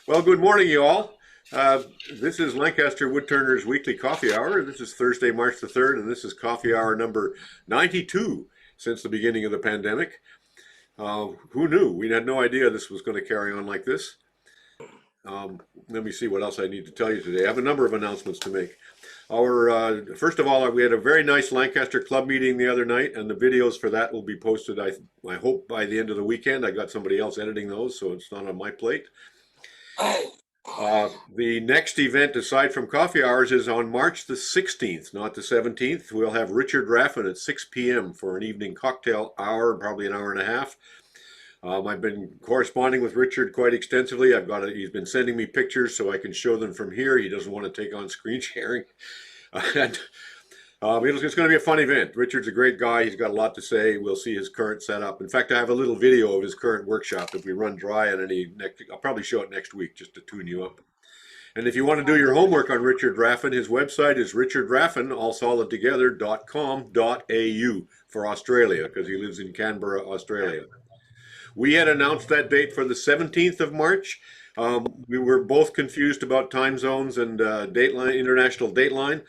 Well, good morning, you all. This is Lancaster Woodturners Weekly Coffee Hour. This is Thursday, March the 3rd, and this is coffee hour number 92 since the beginning of the pandemic. Who knew? We had no idea this was going to carry on like this. Let me see what else I need to tell you today. I have a number of announcements to make. First of all, we had a very nice Lancaster Club meeting the other night, and the videos for that will be posted, I hope, by the end of the weekend. I got somebody else editing those, so it's not on my plate. The next event, aside from coffee hours, is on March the 16th, not the 17th. We'll have Richard Raffin at 6 p.m. for an evening cocktail hour, probably an hour and a half. I've been corresponding with Richard quite extensively. He's been sending me pictures so I can show them from here. He doesn't want to take on screen sharing. It's going to be a fun event. Richard's a great guy. He's got a lot to say. We'll see his current setup. In fact, I have a little video of his current workshop if we run dry on I'll probably show it next week just to tune you up. And if you want to do your homework on Richard Raffin, his website is richardraffin, all solid together, .com.au for Australia, because he lives in Canberra, Australia. We had announced that date for the 17th of March. We were both confused about time zones and international dateline.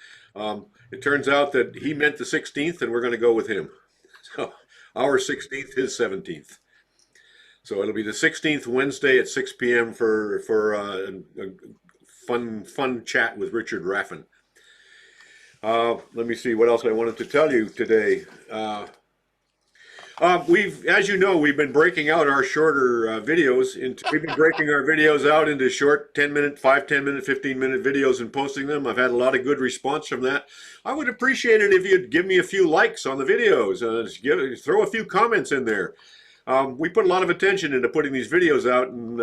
It turns out that he meant the 16th, and we're going to go with him. So our 16th, his 17th. So it'll be the 16th, Wednesday at 6 p.m. for a fun chat with Richard Raffin. Let me see what else I wanted to tell you today. As you know, we've been breaking out our shorter videos. We've been breaking our videos out into short 10-minute, 5, 10-minute, 15-minute videos and posting them. I've had a lot of good response from that. I would appreciate it if you'd give me a few likes on the videos. Throw a few comments in there. We put a lot of attention into putting these videos out, and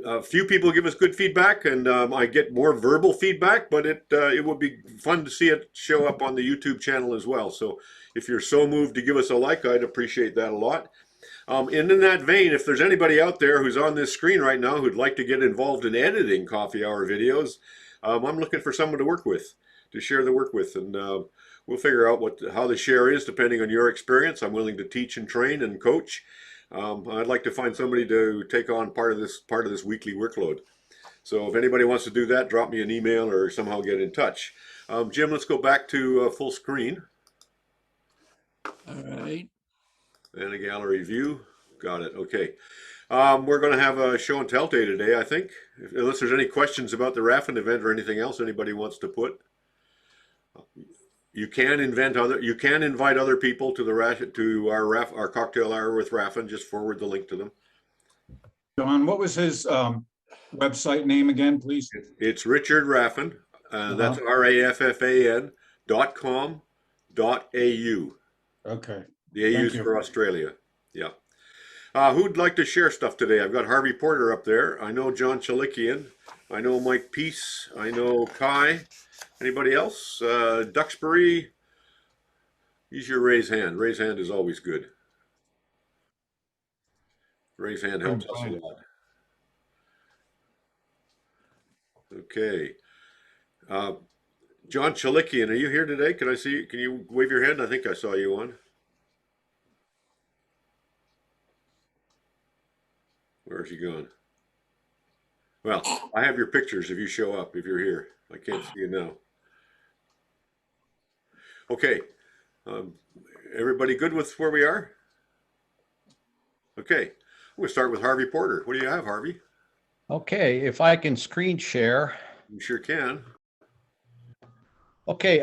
a few people give us good feedback, and I get more verbal feedback, but it would be fun to see it show up on the YouTube channel as well. So if you're so moved to give us a like, I'd appreciate that a lot. And in that vein, if there's anybody out there who's on this screen right now who'd like to get involved in editing coffee hour videos, I'm looking for someone to work with, to share the work with, and we'll figure out how the share is depending on your experience. I'm willing to teach and train and coach. I'd like to find somebody to take on part of this weekly workload. So if anybody wants to do that, drop me an email or somehow get in touch. Jim, let's go back to full screen. All right. And a gallery view. Got it. Okay. We're going to have a show and tell day today, I think. Unless there's any questions about the Raffin event or anything else anybody wants to put. You can invite other people to our cocktail hour with Raffin. Just forward the link to them. John, what was his website name again, please? It's Richard Raffin. That's RAFFAN.com.au. Okay. The AU's for Australia. Yeah. Who'd like to share stuff today? I've got Harvie Porter up there. I know John Chalikian. I know Mike Peace. I know Kai. Anybody else? Duxbury, use your raise hand. Raise hand is always good. Raise hand helps us a lot. Okay. John Chalikian, are you here today? Can I see you? Can you wave your hand? I think I saw you on. Where's he gone? Well, I have your pictures if you show up, if you're here. I can't see you now. Okay. Everybody good with where we are? Okay. I'm going to start with Harvie Porter. What do you have, Harvie? Okay, if I can screen share. You sure can. Okay,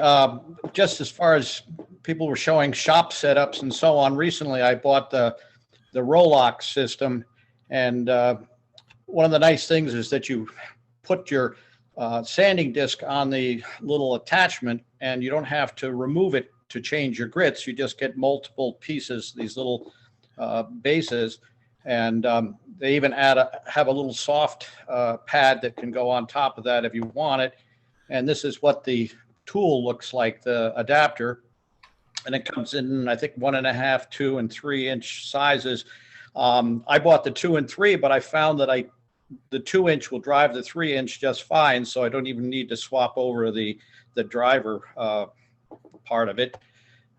just as far as people were showing shop setups and so on, recently I bought the Rolox system, and one of the nice things is that you put your sanding disc on the little attachment, and you don't have to remove it to change your grits. You just get multiple pieces, these little bases, and they even have a little soft pad that can go on top of that if you want it. And this is what the tool looks like, the adapter, and it comes in, I think, 1.5, 2, and 3-inch sizes. I bought the 2 and 3, but I found that the 2-inch will drive the 3-inch just fine, so I don't even need to swap over the driver part of it.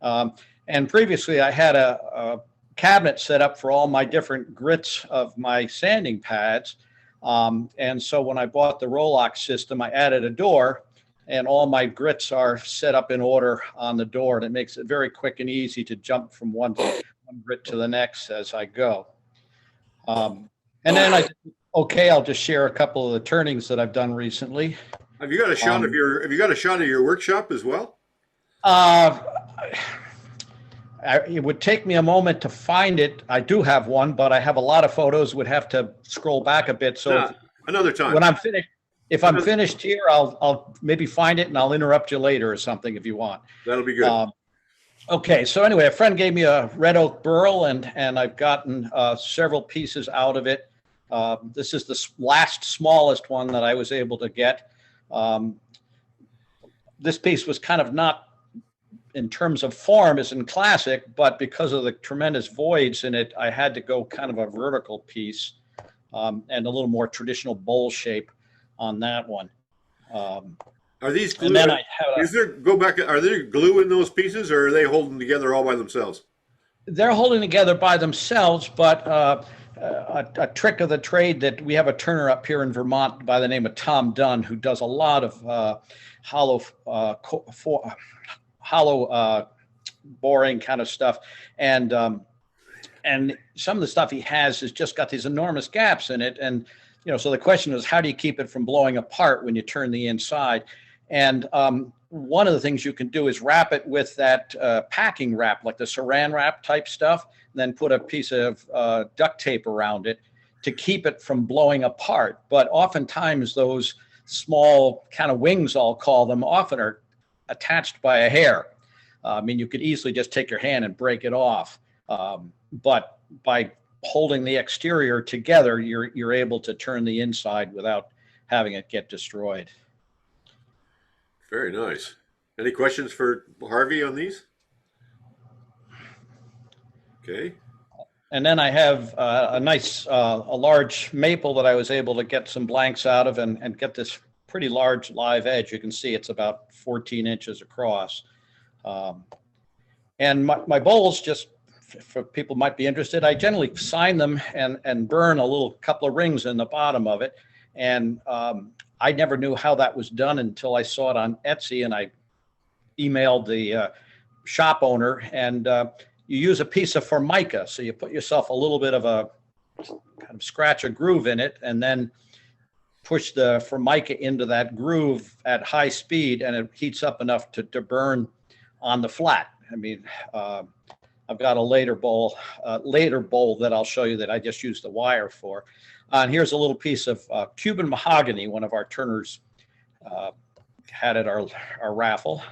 And previously, I had a cabinet set up for all my different grits of my sanding pads. And so when I bought the Rolox system, I added a door, and all my grits are set up in order on the door, and it makes it very quick and easy to jump from one grit to the next as I go. And then I'll just share a couple of the turnings that I've done recently. Have you got a shot of your workshop as well? It would take me a moment to find it. I do have one, but I have a lot of photos. Would have to scroll back a bit. So another time when I'm finished, if I'm finished here, I'll maybe find it and I'll interrupt you later or something if you want. That'll be good. Okay. So anyway, a friend gave me a red oak burl, and I've gotten several pieces out of it. This is the last smallest one that I was able to get. This piece was kind of not, in terms of form, as in classic, but because of the tremendous voids in it, I had to go kind of a vertical piece, and a little more traditional bowl shape on that one. Are these glue? And then are there glue in those pieces, or are they holding together all by themselves? They're holding together by themselves, but a trick of the trade that we have a turner up here in Vermont by the name of Tom Dunn, who does a lot of hollow boring kind of stuff, and some of the stuff he has just got these enormous gaps in it, and so the question is, how do you keep it from blowing apart when you turn the inside? And one of the things you can do is wrap it with that packing wrap, like the saran wrap type stuff, and then put a piece of duct tape around it to keep it from blowing apart. But oftentimes those small kind of wings, I'll call them, often are attached by a hair. I mean, you could easily just take your hand and break it off. But by holding the exterior together, you're able to turn the inside without having it get destroyed. Very nice. Any questions for Harvie on these? Okay. And then I have a large maple that I was able to get some blanks out of and get this pretty large live edge. You can see it's about 14 inches across. And my bowls, just for people might be interested, I generally sign them and burn a couple of rings in the bottom of it. And I never knew how that was done until I saw it on Etsy, and I emailed the shop owner, and you use a piece of Formica. So you put yourself a little bit of a kind of scratch a groove in it, and then push the Formica into that groove at high speed, and it heats up enough to burn on the flat. I mean, I've got a later bowl that I'll show you that I just used the wire for. And here's a little piece of Cuban mahogany, one of our turners had at our raffle.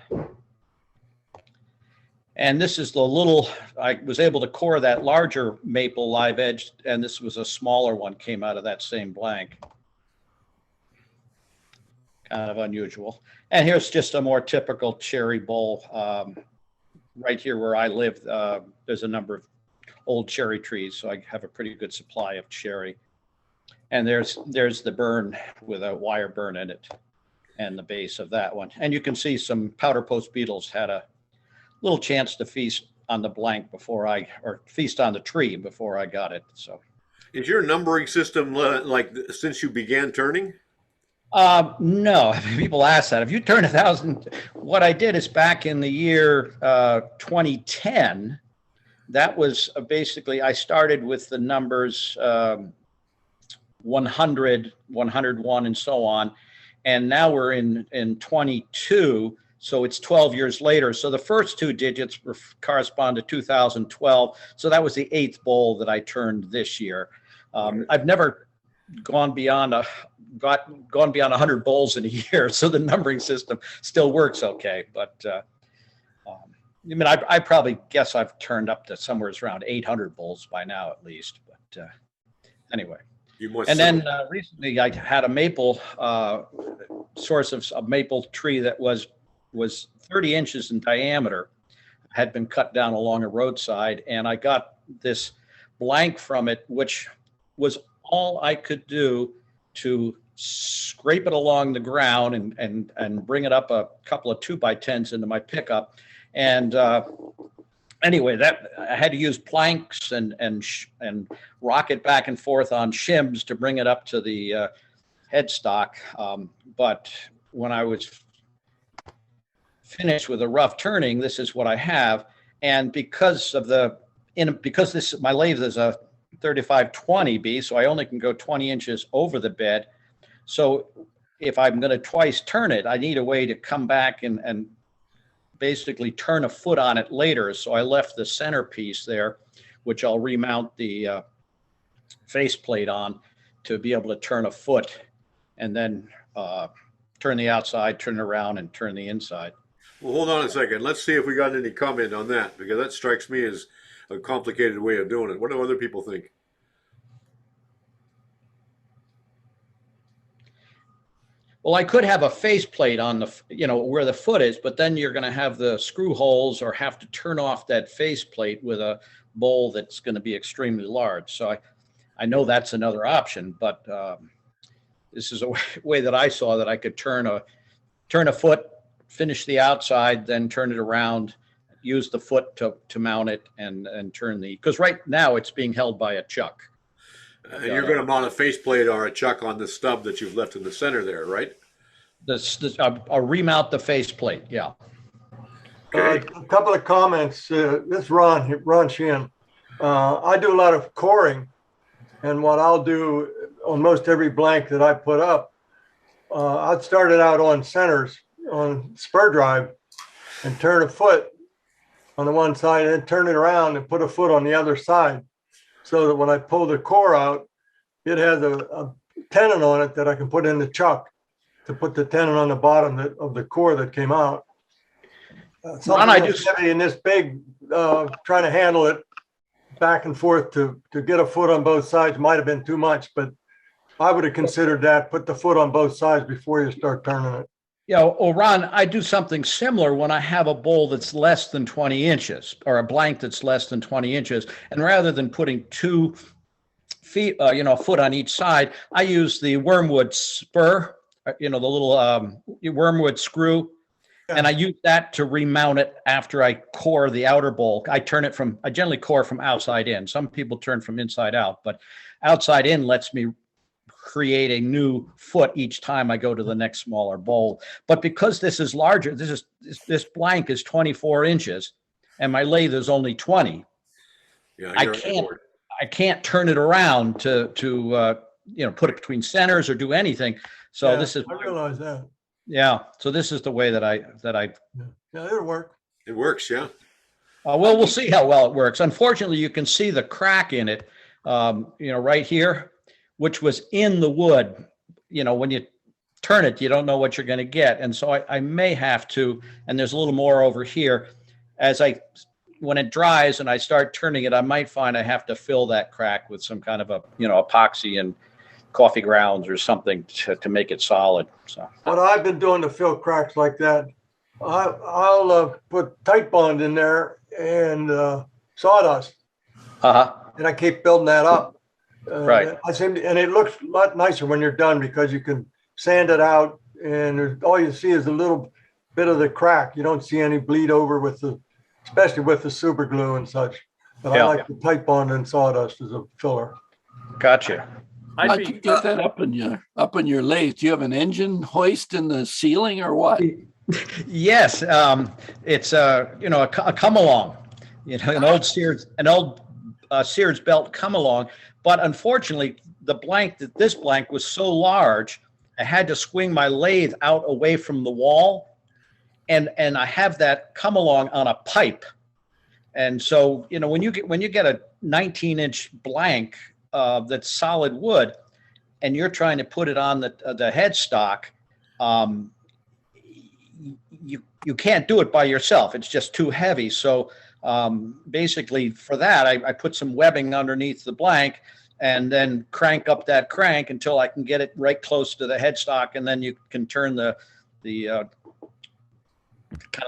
And this is I was able to core that larger maple live edge, and this was a smaller one, came out of that same blank. Kind of unusual. And here's just a more typical cherry bowl. Right here where I live, there's a number of old cherry trees, so I have a pretty good supply of cherry. And there's the burn with a wire burn in it, and the base of that one. And you can see some powder post beetles had a little chance to feast on the blank feast on the tree before I got it. So, is your numbering system like since you began turning? No, people ask that. If you turn 1,000, what I did is back in the year 2010, that was basically, I started with the numbers 100, 101, and so on. And now we're in 22, so it's 12 years later. So the first two digits correspond to 2012. So that was the 8th bowl that I turned this year. I've never gone beyond 100 bowls in a year, so the numbering system still works okay. But I mean, I probably guess I've turned up to somewhere around 800 bowls by now at least. But anyway, and then recently I had a maple source of a maple tree that was 30 inches in diameter, had been cut down along a roadside, and I got this blank from it, which was all I could do to scrape it along the ground and bring it up a couple of 2x10s into my pickup. And anyway, that I had to use planks and rock it back and forth on shims to bring it up to the headstock. But when I was finished with a rough turning, this is what I have. And because of because my lathe is a 3520B, so I only can go 20 inches over the bed. So if I'm going to twice turn it, I need a way to come back and basically turn a foot on it later. So I left the centerpiece there, which I'll remount the faceplate on to be able to turn a foot and then turn the outside, turn it around, and turn the inside. Well, hold on a second. Let's see if we got any comment on that, because that strikes me as a complicated way of doing it. What do other people think? Well, I could have a faceplate on the, where the foot is, but then you're going to have the screw holes or have to turn off that faceplate with a bowl that's going to be extremely large. So I know that's another option, but this is a way that I saw that I could turn a foot, finish the outside, then turn it around, use the foot to mount it and turn because right now it's being held by a chuck. And you're going to mount a faceplate or a chuck on the stub that you've left in the center there, right? I'll remount the faceplate, yeah. Okay. A couple of comments. This is Ron Sheehan. I do a lot of coring, and what I'll do on most every blank that I put up, I'd start it out on centers on spur drive and turn a foot on the one side and then turn it around and put a foot on the other side, so that when I pull the core out, it has a tenon on it that I can put in the chuck to put the tenon on the bottom of the core that came out. Something that's heavy and this big, trying to handle it back and forth to get a foot on both sides might have been too much, but I would have considered that, put the foot on both sides before you start turning it. Yeah, well, Ron, I do something similar when I have a bowl that's less than 20 inches or a blank that's less than 20 inches. And rather than putting 2 feet, a foot on each side, I use the wormwood spur, the little wormwood screw. Yeah. And I use that to remount it after I core the outer bowl. I generally core from outside in. Some people turn from inside out, but outside in lets me create a new foot each time I go to the next smaller bowl. But because this is larger, this blank is 24 inches and my lathe is only 20. Yeah, I can't turn it around to put it between centers or do anything. So yeah, I realize that. Yeah. So this is the way that I yeah, it'll work. It works. Yeah. Well, we'll see how well it works. Unfortunately, you can see the crack in it, right here, which was in the wood. When you turn it, you don't know what you're going to get. And so I may have to, and there's a little more over here, when it dries and I start turning it, I might find I have to fill that crack with some kind of epoxy and coffee grounds or something to make it solid. So what I've been doing to fill cracks like that, I'll put tight bond in there and sawdust. And I keep building that up. Right. And it looks a lot nicer when you're done because you can sand it out and all you see is a little bit of the crack. You don't see any bleed over especially with the super glue and such. But I like the tight bond and sawdust as a filler. Gotcha. How'd you get that up in your lathe? Do you have an engine hoist in the ceiling or what? Yes, it's a come along, an old Sears belt come along. But unfortunately, this blank was so large, I had to swing my lathe out away from the wall, and I have that come along on a pipe. And so when you get a 19-inch blank that's solid wood, and you're trying to put it on the headstock, you can't do it by yourself. It's just too heavy. So basically for that, I put some webbing underneath the blank and then crank up that crank until I can get it right close to the headstock. And then you can turn the kind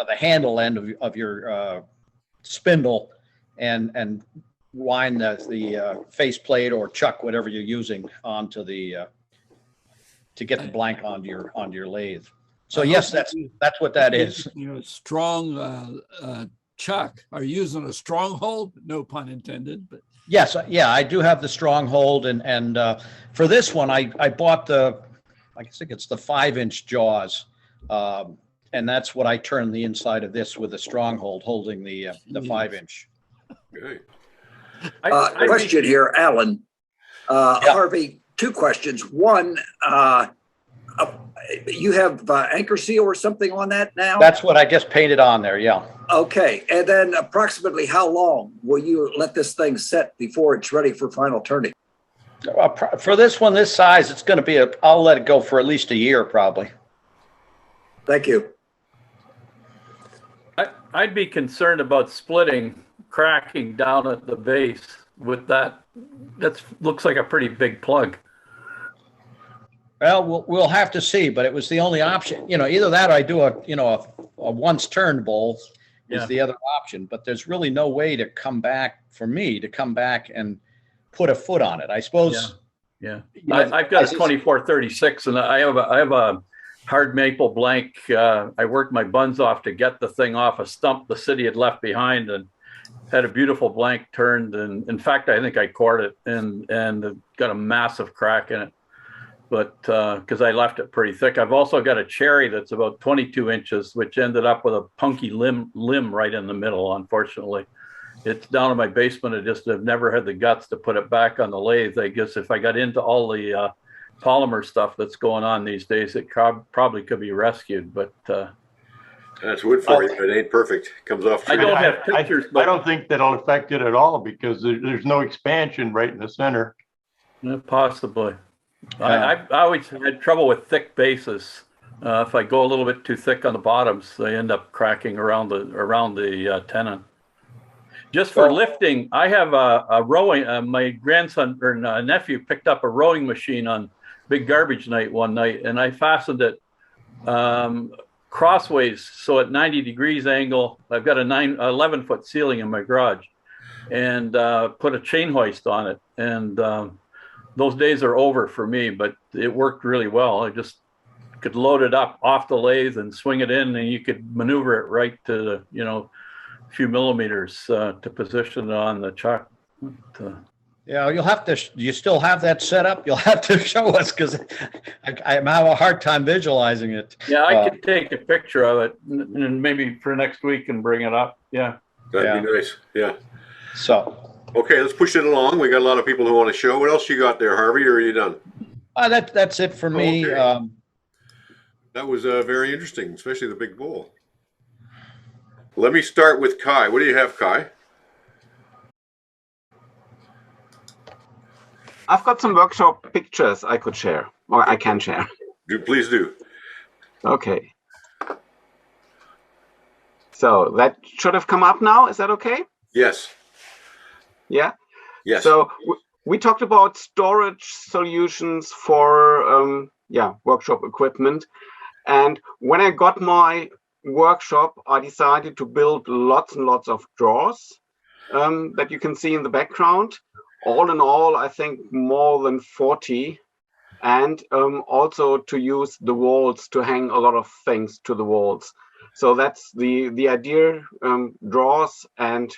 of the handle end of your spindle and wind the faceplate or chuck, whatever you're using, onto to get the blank onto your lathe. So yes, that's what that is. Strong chuck, are you using a stronghold? No pun intended, but Yes, yeah, I do have the stronghold, and for this one, I bought I think it's the 5-inch jaws, and that's what I turn the inside of this with a stronghold holding the 5-inch. Okay. Question here, Alan. Yeah. Harvey, two questions. One, you have anchor seal or something on that now? That's what I just painted on there. Yeah. Okay. And then approximately how long will you let this thing set before it's ready for final turning? For this one, this size, it's going to be I'll let it go for at least a year, probably. Thank you. I'd be concerned about splitting, cracking down at the base with that. That looks like a pretty big plug. Well, we'll have to see, but it was the only option. You know, either that or I do a once turned bowl is Yeah. the other option. But there's really no way to come back for me to come back and put a foot on it. I suppose. Yeah, You know, I've got a 2436, and I have a hard maple blank. I worked my buns off to get the thing off a stump the city had left behind, and had a beautiful blank turned. And in fact, I think I cored it and got a massive crack in it. But because I left it pretty thick. I've also got a cherry that's about 22 inches, which ended up with a punky limb right in the middle, unfortunately. It's down in my basement. I just have never had the guts to put it back on the lathe. I guess if I got into all the polymer stuff that's going on these days, it probably could be rescued. But That's wood for you. It ain't perfect. Comes off. I don't have pictures, I but don't think that'll affect it at all because there's no expansion right in the center. possibly. I always had trouble with thick bases. If I go a little bit too thick on the bottoms, they end up cracking around the tenon. Just for lifting, I have a rowing. My grandson or nephew picked up a rowing machine on big garbage night one night, and I fastened it crossways, so at 90 degrees angle. I've got a 11-foot ceiling in my garage, and put a chain hoist on it. And those days are over for me, but it worked really well. I just could load it up off the lathe and swing it in, and you could maneuver it right to a few millimeters to position it on the chuck. Yeah, you'll have to. You still have that set up? You'll have to show us because I have a hard time visualizing it. Yeah, I could take a picture of it and maybe for next week and bring it up. Yeah. That'd be nice. Yeah. So. Okay, let's push it along. We got a lot of people who want to show. What else you got there, Harvey, or are you done? That's it for me. Okay. That was very interesting, especially the big bowl. Let me start with Kai. What do you have, Kai? I've got some workshop pictures I could share, or I can share. Please do. Okay. So that should have come up now. Is that okay? Yes. Yeah. Yes. So we talked about storage solutions for workshop equipment, and when I got my workshop, I decided to build lots and lots of drawers that you can see in the background. All in all, I think more than 40, and also to use the walls to hang a lot of things to the walls. So that's the idea, drawers and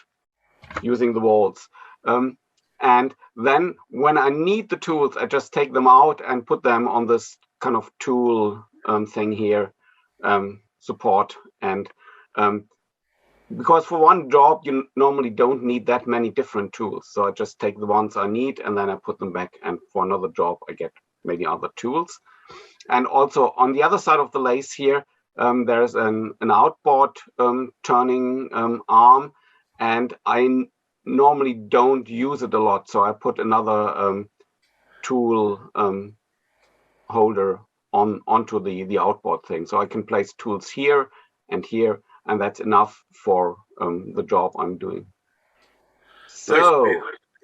using the walls. And then when I need the tools, I just take them out and put them on this kind of tool thing here, support. And because for one job, you normally don't need that many different tools. So I just take the ones I need and then I put them back. And for another job, I get maybe other tools. And also on the other side of the lathe here, there's an outboard turning arm. And I normally don't use it a lot. So I put another tool holder onto the outboard thing. So I can place tools here and here. And that's enough for the job I'm doing. So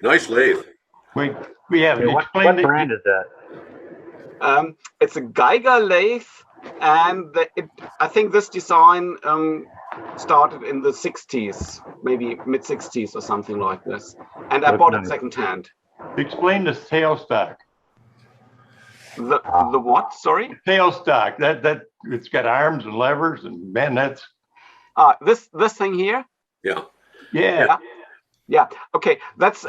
nice lathe. We haven't explained what brand is that? it's a Geiger lathe, and I think this design started in the 60s, maybe mid 60s or something like this. And I bought it secondhand. Explain the tailstock. The what? Sorry. Tailstock. That it's got arms and levers, and man, that's This thing here. Yeah. Yeah. Yeah. Okay. That's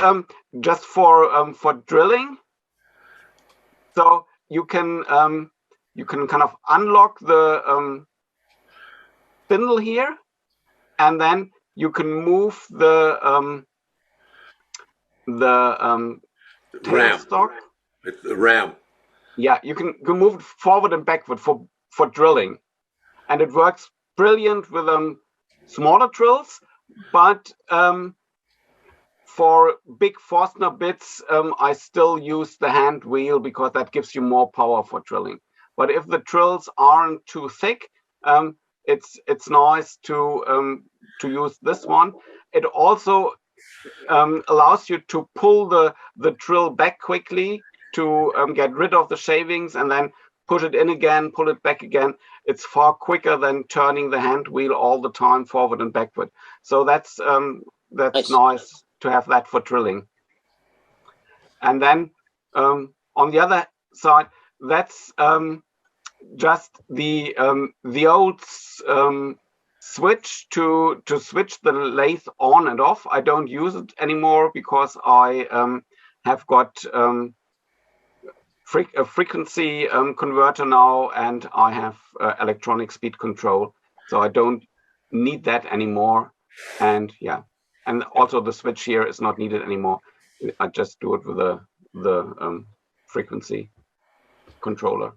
just for drilling. So you can kind of unlock the spindle here, and then you can move the Ram. tailstock. It's the ram. Yeah, you can move it forward and backward for drilling, and it works brilliant with smaller drills, but for big Forstner bits, I still use the hand wheel because that gives you more power for drilling. But if the drills aren't too thick, it's nice to use this one. It also allows you to pull the drill back quickly to get rid of the shavings and then push it in again, pull it back again. It's far quicker than turning the hand wheel all the time forward and backward. So that's nice to have that for drilling. And then on the other side, that's just the old switch to switch the lathe on and off. I don't use it anymore because I have got a frequency converter now, and I have electronic speed control, so I don't need that anymore. And yeah, and also the switch here is not needed anymore. I just do it with the frequency controller.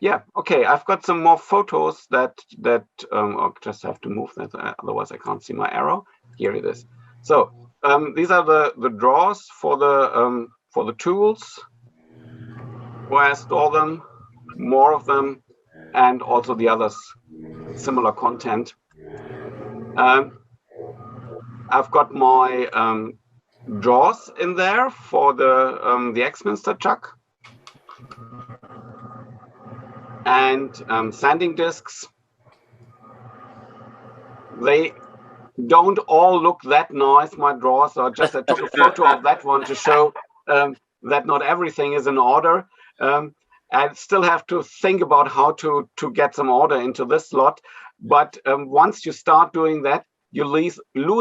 Yeah, okay, I've got some more photos that I'll just have to move that, otherwise I can't see my arrow. Here it is. So these are the drawers for the tools, where I store them, more of them, and also the others, similar content. I've got my drawers in there for the Axminster chuck, and sanding discs. They don't all look that nice, my drawers, so I took a photo of that one to show that not everything is in order. I still have to think about how to get some order into this slot, but once you start doing that, you lose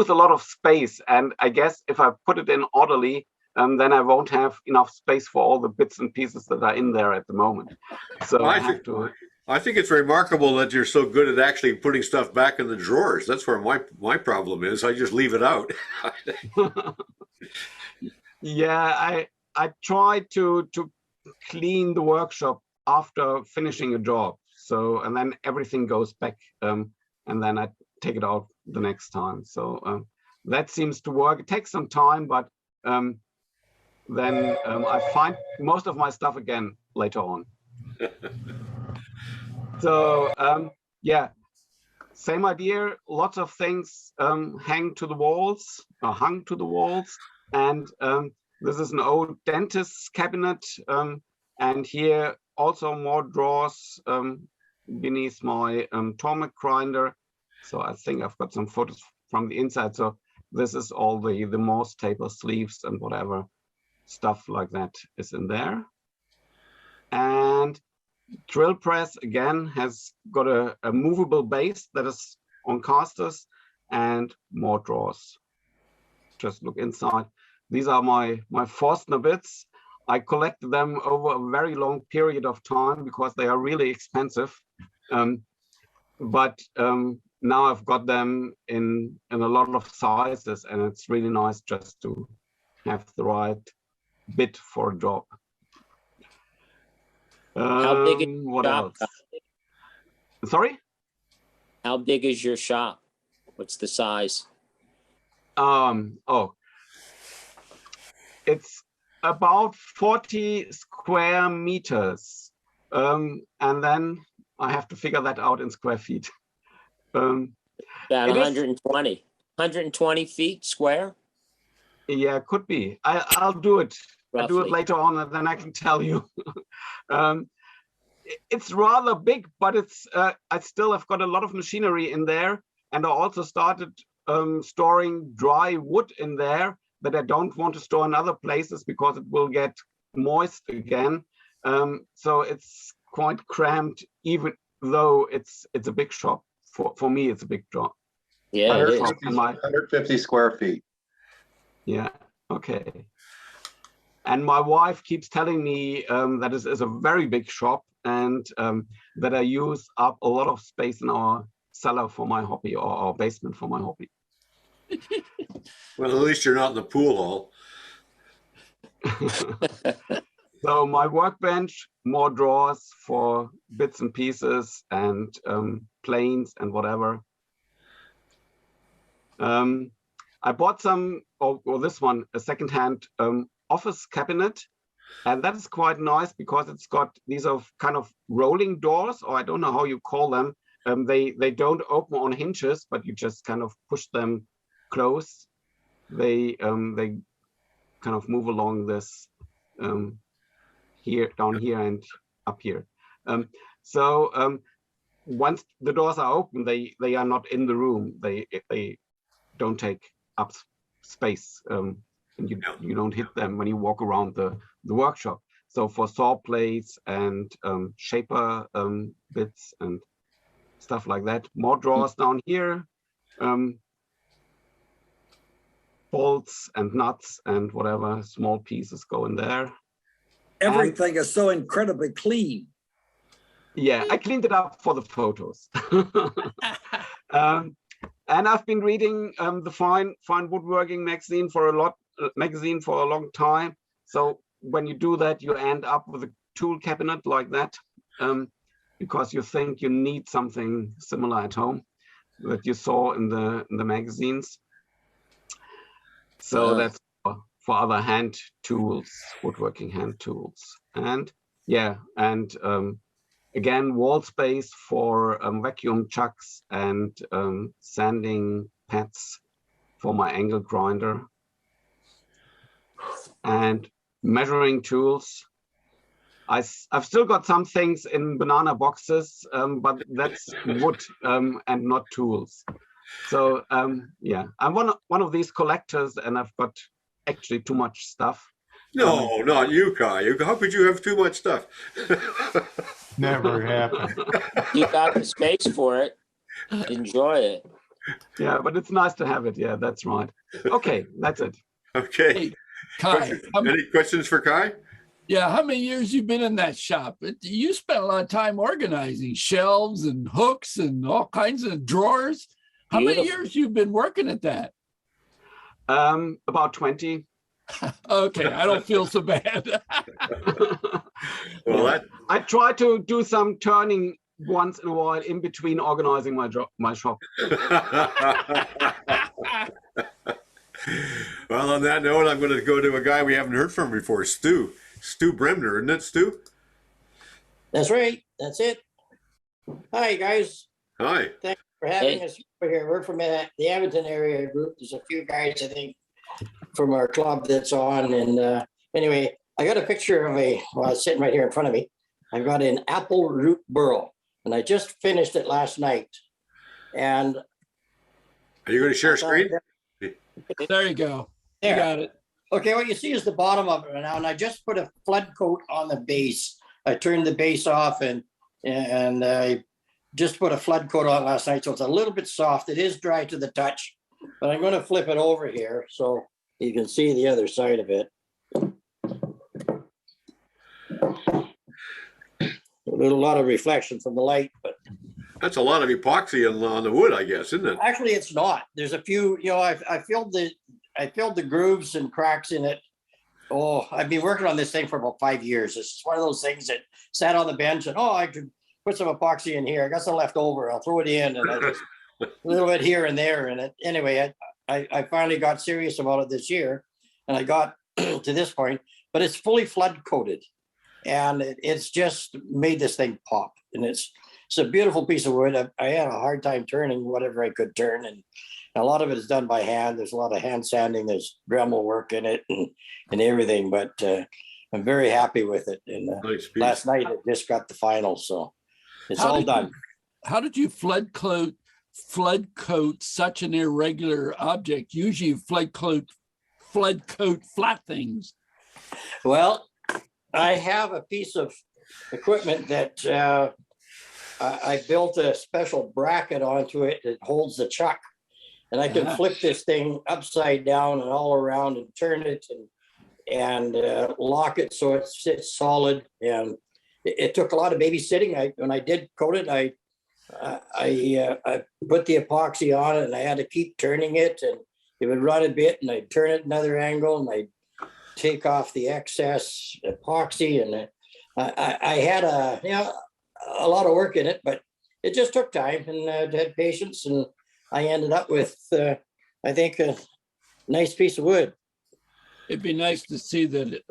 a lot of space, and I guess if I put it in orderly, then I won't have enough space for all the bits and pieces that are in there at the moment. So I think it's remarkable that you're so good at actually putting stuff back in the drawers. That's where my problem is. I just leave it out. Yeah, I try to clean the workshop after finishing a job. So, and then everything goes back, and then I take it out the next time. So that seems to work. It takes some time, but then I find most of my stuff again later on. So yeah, same idea. Lots of things hung to the walls, and this is an old dentist's cabinet, and here also more drawers beneath my Tormek grinder. So I think I've got some photos from the inside. So this is all the Morse taper sleeves and whatever stuff like that is in there. And drill press again has got a movable base that is on casters, and more drawers. Just look inside. These are my Forstner bits. I collected them over a very long period of time because they are really expensive. But now I've got them in a lot of sizes, and it's really nice just to have the right bit for a job. How big is your what shop? else? Sorry? How big is your shop? What's the size? Oh, it's about 40 square meters. And then I have to figure that out in square feet. About 120. 120 feet square? Yeah, could be. I'll do it. Roughly. I'll do it later on, and then I can tell you. It's rather big, but it's I still have got a lot of machinery in there, and I also started storing dry wood in there that I don't want to store in other places because it will get moist again. So it's quite cramped, even though it's a big shop. For me, it's a big job. Yeah, it is. 150 square feet. Yeah. Okay. And my wife keeps telling me that it is a very big shop and that I use up a lot of space in our cellar for my hobby or our basement for my hobby. Well, at least you're not in the pool hall. So my workbench, more drawers for bits and pieces and planes and whatever. I bought some, or this one, a secondhand office cabinet. And that is quite nice because it's got these are kind of rolling doors, or I don't know how you call them. They don't open on hinges, but you just kind of push them close. They kind of move along this here, down here, and up here. So once the doors are open, they are not in the room. They don't take up space, and you don't hit them when you walk around the workshop. So for saw plates and shaper bits and stuff like that, more drawers down here, bolts and nuts and whatever small pieces go in there. Everything is so incredibly clean. Yeah, I cleaned it up for the photos. And I've been reading the Fine Woodworking magazine for a long time. So when you do that, you end up with a tool cabinet like that, because you think you need something similar at home that you saw in the magazines. So that's for other hand tools, woodworking hand tools. And yeah, and again, wall space for vacuum chucks and sanding pads for my angle grinder. And measuring tools. I've still got some things in banana boxes, but that's wood and not tools. So yeah, I'm one of these collectors, and I've got actually too much stuff. No, not you, Kai. How could you have too much stuff? Never happened. You got the space for it. Enjoy it. Yeah, but it's nice to have it. Yeah, that's right. Okay, that's it. Okay. Hey, Kai, Any questions for Kai? yeah, how many years you been in that shop? You spent a lot of time organizing shelves and hooks and all kinds of drawers. How many years you've been working at that? About 20. Okay, I don't feel so bad. Well, I try to do some turning once in a while in between organizing my shop. Well, on that note, I'm going to go to a guy we haven't heard from before, Stu Bremner, isn't it, Stu? That's right. That's it. Hi, guys. Hi. Thanks for having us over here. We're from the Edmonton area group. There's a few guys, I think, from our club that's on. And anyway, I got a picture of it's sitting right here in front of me. I've got an apple root burl, and I just finished it last night. And are you going to share screen? There you go. There. You got it. Okay, what you see is the bottom of it now, and I just put a flood coat on the base. I turned the base off and I just put a flood coat on last night, so it's a little bit soft. It is dry to the touch, but I'm going to flip it over here so you can see the other side of it. A lot of reflection from the light, but that's a lot of epoxy on the wood, I guess, isn't it? Actually, it's not. There's a few. I filled the grooves and cracks in it. Oh, I've been working on this thing for about 5 years. This is one of those things that sat on the bench and I could put some epoxy in here. I got some left over. I'll throw it in, and I just a little bit here and there. And anyway, I finally got serious about it this year, and I got to this point. But it's fully flood coated, and it's just made this thing pop. And it's a beautiful piece of wood. I had a hard time turning whatever I could turn, and a lot of it is done by hand. There's a lot of hand sanding. There's Dremel work in it and everything, but I'm very happy with it. And last night I just got the final, so it's all done. How did you flood coat such an irregular object? Usually flood coat flat things. Well, I have a piece of equipment that I built a special bracket onto it that holds the chuck. and I can Ah. flip this thing upside down and all around and turn it and lock it so it sits solid. And it took a lot of babysitting. When I did coat it, I put the epoxy on it, and I had to keep turning it, and it would run a bit, and I'd turn it another angle, and I'd take off the excess epoxy, and I had a lot of work in it, but it just took time and had patience, and I ended up with I think a nice piece of wood. It'd be nice to see the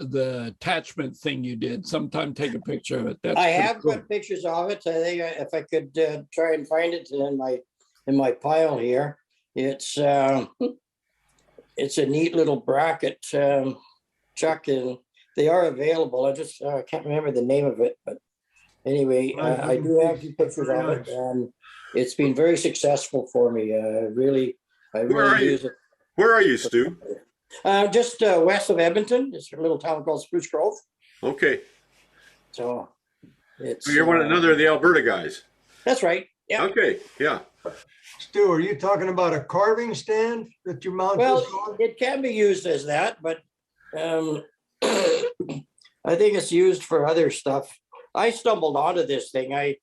attachment thing you did. Sometime take a picture of it. That's I pretty have cool. got pictures of it. I think if I could try and find it in my pile here, it's a neat little bracket, Chuck, and they are available. I just can't remember the name of it, but anyway, I do have some pictures of it, and it's been very successful for me. I really use it. Where are you, Stu? Just west of Edmonton. It's a little town called Spruce Grove. Okay. So it's. So you're another of the Alberta guys. That's right. Yeah. Okay. Yeah. Stu, are you talking about a carving stand that you mount Well, this on? it can be used as that, but I think it's used for other stuff. I stumbled onto this thing. I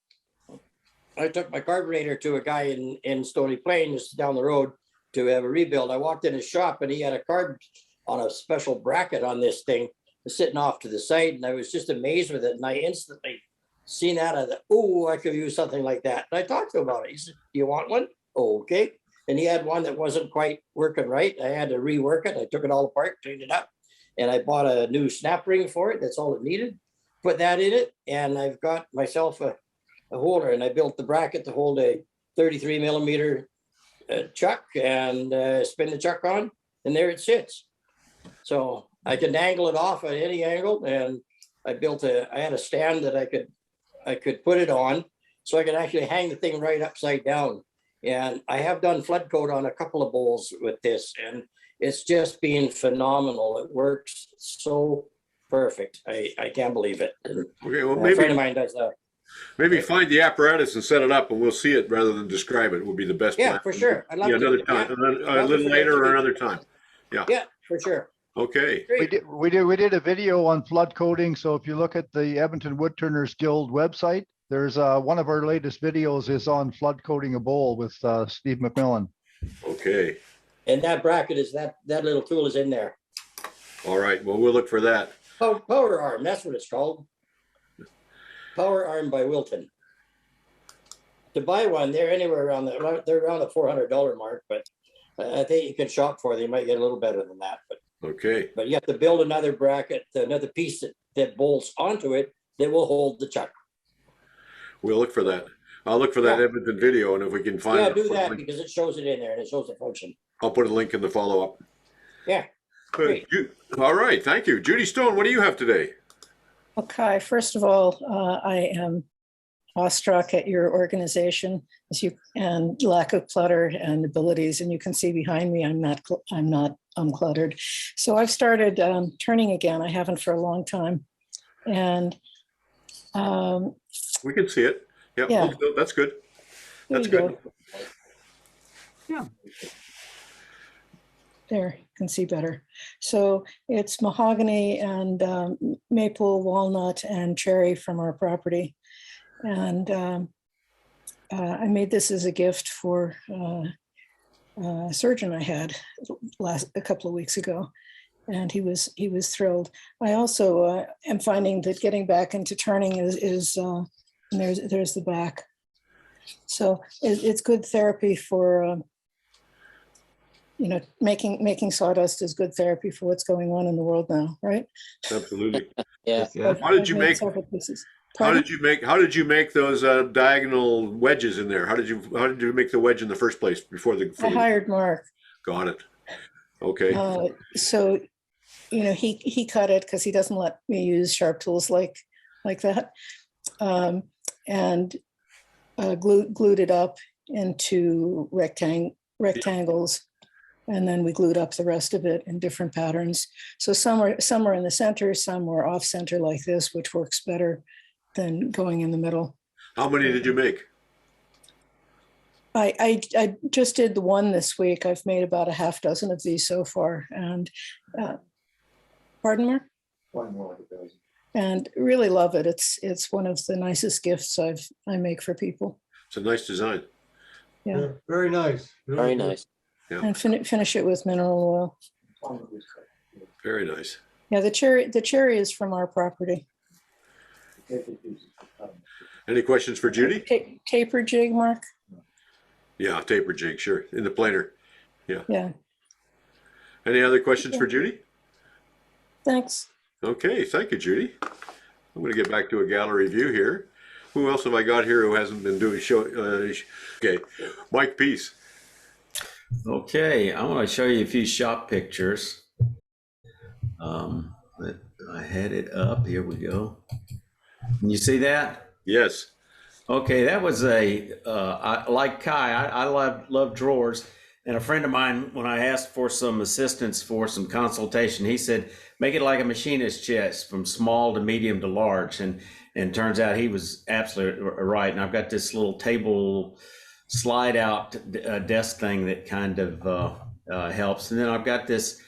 took my carburetor to a guy in Stony Plain, just down the road, to have a rebuild. I walked in his shop, and he had a card on a special bracket on this thing sitting off to the side, and I was just amazed with it. And I instantly seen that. I thought, oh, I could use something like that. And I talked to him about it. He said, "Do you want one?" Oh, okay. And he had one that wasn't quite working right. I had to rework it. I took it all apart, cleaned it up, and I bought a new snap ring for it. That's all it needed. Put that in it, and I've got myself a holder, and I built the bracket to hold a 33 millimeter chuck and spin the chuck on, and there it sits. So I can angle it off at any angle, and I had a stand that I could put it on, so I could actually hang the thing right upside down. And I have done flood coat on a couple of bowls with this, and it's just been phenomenal. It works so perfect. I can't believe it. And Okay. Well, a friend of mine does that. maybe find the apparatus and set it up, and we'll see it rather than describe it. Would be the best. Yeah, plan. for sure. I'd love to. Another time, Yeah. a little later or another time. Yeah. Yeah, for sure. Okay. Great. We did a video on flood coating. So if you look at the Edmonton Woodturners Guild website, there's one of our latest videos is on flood coating a bowl with Steve McMillan. Okay. And that bracket is that little tool is in there. All right. Well, we'll look for that. Oh, Power Arm, that's what it's called. Power Arm by Wilton. To buy one, they're anywhere around the $400 mark, but I think you can shop for them. You might get a little better than that. Okay. But you have to build another bracket, another piece that bolts onto it that will hold the chuck. We'll look for that. I'll look for that Edmonton video, and if we can find Yeah, it, do that because it shows it in there and it shows the function. I'll put a link in the follow-up. Yeah. Great. All right. Thank you. Judy Stone, what do you have today? Okay, first of all, I am awestruck at your organization and lack of clutter and abilities. And you can see behind me, I'm not uncluttered. So I've started turning again. I haven't for a long time. And we can see it. Yep. Yeah. That's good. That's There good. you go. There, you can see better. So it's mahogany and maple, walnut, and cherry from our property. And I made this as a gift for a surgeon I had a couple of weeks ago, and he was thrilled. I also am finding that getting back into turning is and there's the back. So it's good therapy for. Making sawdust is good therapy for what's going on in the world now, right? Absolutely. Yeah. How did you make? How did you make those diagonal wedges in there? How did you make the wedge in the first place before the? I hired Mark. Got it. Okay. So, he cut it because he doesn't let me use sharp tools like that, and glued it up into rectangles. And then we glued up the rest of it in different patterns. So some are in the center, some were off center like this, which works better than going in the middle. How many did you make? I just did the one this week. I've made about a half dozen of these so far, and pardon, Mark? And really love it. It's one of the nicest gifts I make for people. It's a nice design. Yeah, Very nice. Very nice. Yeah. and finish it with mineral oil. Very nice. Yeah, the cherry is from our property. Any questions for Judy? Taper jig, Mark? Yeah, taper jig, sure. In the planer. Yeah. Yeah. Any other questions for Judy? Thanks. Okay, thank you, Judy. I'm going to get back to a gallery view here. Who else have I got here who hasn't been doing show? Okay, Mike Peace. Okay, I want to show you a few shop pictures. I had it up. Here we go. Can you see that? Yes. Okay, that was like Kai, I love drawers. And a friend of mine, when I asked for some assistance for some consultation, he said, make it like a machinist chest from small to medium to large. And turns out he was absolutely right. And I've got this little table slide out desk thing that kind of helps. And then I've got this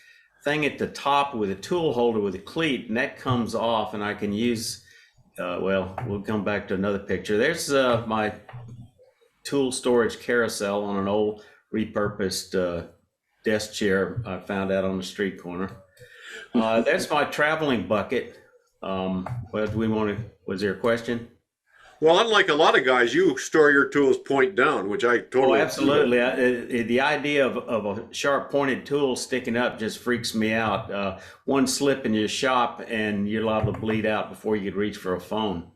thing at the top with a tool holder with a cleat, and that comes off and I can use, well, we'll come back to another picture. There's my tool storage carousel on an old repurposed desk chair I found out on the street corner. That's my traveling bucket. What do we want to, was there a question? Well, unlike a lot of guys, you store your tools point down, which I totally. Oh, absolutely. The idea of a sharp pointed tool sticking up just freaks me out. One slip in your shop and you're liable to bleed out before you could reach for a phone.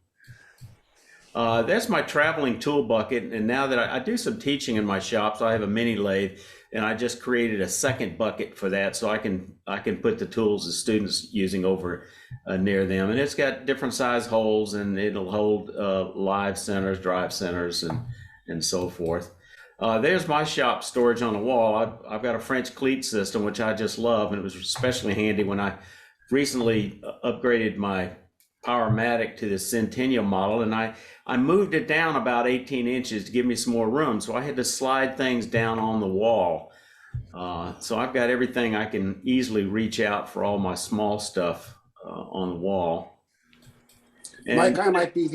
That's my traveling tool bucket. And now that I do some teaching in my shop, so I have a mini lathe, and I just created a second bucket for that, so I can put the tools the students using over near them. And it's got different size holes, and it'll hold live centers, drive centers, and so forth. There's my shop storage on the wall. I've got a French cleat system, which I just love, and it was especially handy when I recently upgraded my Powermatic to the Centennial model, and I moved it down about 18 inches to give me some more room, so I had to slide things down on the wall. So I've got everything I can easily reach out for all my small stuff on the wall. And Mike, I might be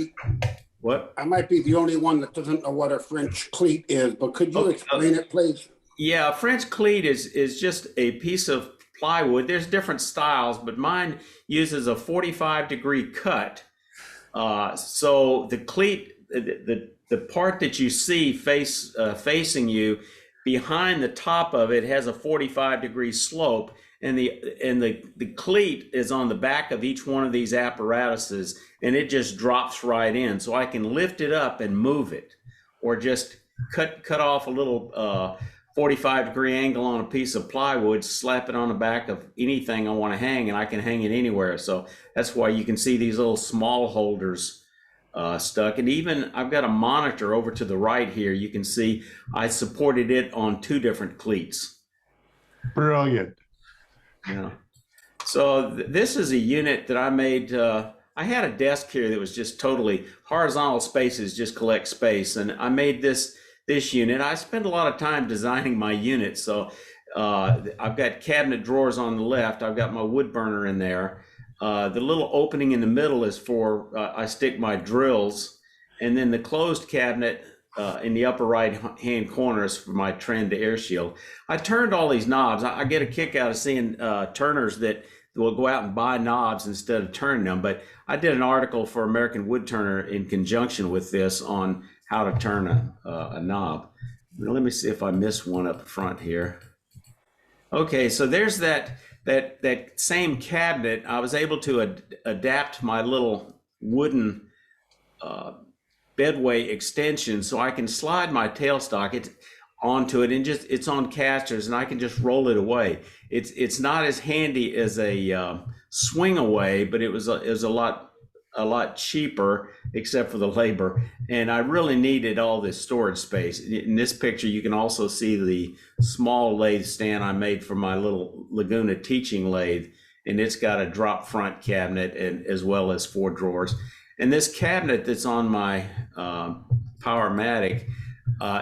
the only one that doesn't know what a French cleat is, but could you explain it, please? Yeah, a French cleat is just a piece of plywood. There's different styles, but mine uses a 45-degree cut. So the cleat, the part that you see facing you, behind the top of it has a 45-degree slope, and the cleat is on the back of each one of these apparatuses, and it just drops right in. So I can lift it up and move it, or just cut off a little 45-degree angle on a piece of plywood, slap it on the back of anything I want to hang, and I can hang it anywhere. So that's why you can see these little small holders stuck. And even I've got a monitor over to the right here. You can see I supported it on 2 different cleats. Brilliant. Yeah. So this is a unit that I made. I had a desk here that was just totally horizontal spaces, just collect space. And I made this unit. I spend a lot of time designing my unit. So I've got cabinet drawers on the left. I've got my wood burner in there. The little opening in the middle is for, I stick my drills. And then the closed cabinet in the upper right hand corner is for my trend air shield. I turned all these knobs. I get a kick out of seeing turners that will go out and buy knobs instead of turning them. But I did an article for American Woodturner in conjunction with this on how to turn a knob. Let me see if I missed one up front here. Okay, so there's that same cabinet. I was able to adapt my little wooden bedway extension so I can slide my tailstock onto it, and it's on casters, and I can just roll it away. It's not as handy as a swing away, but it was a lot cheaper, except for the labor. And I really needed all this storage space. In this picture, you can also see the small lathe stand I made for my little Laguna teaching lathe, and it's got a drop front cabinet and as well as 4 drawers. And this cabinet that's on my Powermatic,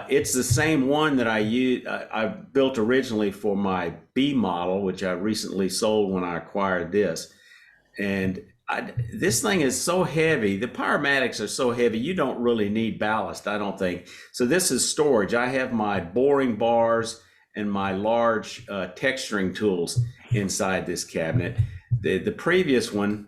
It's the same one that I built originally for my B model, which I recently sold when I acquired this. And this thing is so heavy. The Powermatics are so heavy, you don't really need ballast, I don't think. So this is storage. I have my boring bars and my large texturing tools inside this cabinet. The previous one,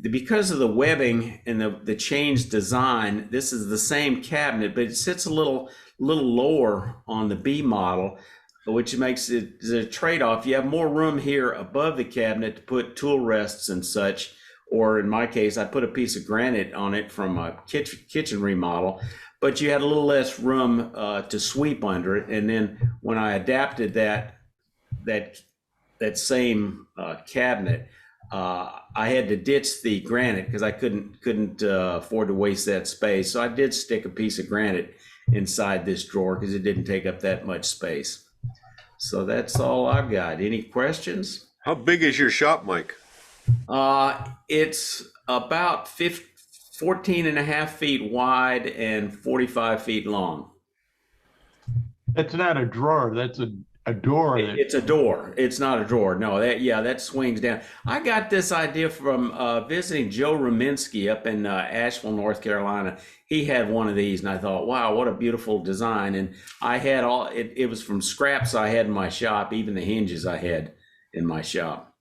because of the webbing and the changed design, this is the same cabinet, but it sits a little lower on the B model, which makes it a trade-off. You have more room here above the cabinet to put tool rests and such, or in my case, I put a piece of granite on it from a kitchen remodel, but you had a little less room to sweep under it. And then when I adapted that same cabinet, I had to ditch the granite because I couldn't afford to waste that space. So I did stick a piece of granite inside this drawer because it didn't take up that much space. So that's all I've got. Any questions? How big is your shop, Mike? It's about 14 and a half feet wide and 45 feet long. That's not a drawer. That's a door. It's a door. It's not a drawer. No, that swings down. I got this idea from visiting Joe Ruminski up in Asheville, North Carolina. He had one of these, and I thought, wow, what a beautiful design. And I had it was from scraps I had in my shop, even the hinges I had in my shop.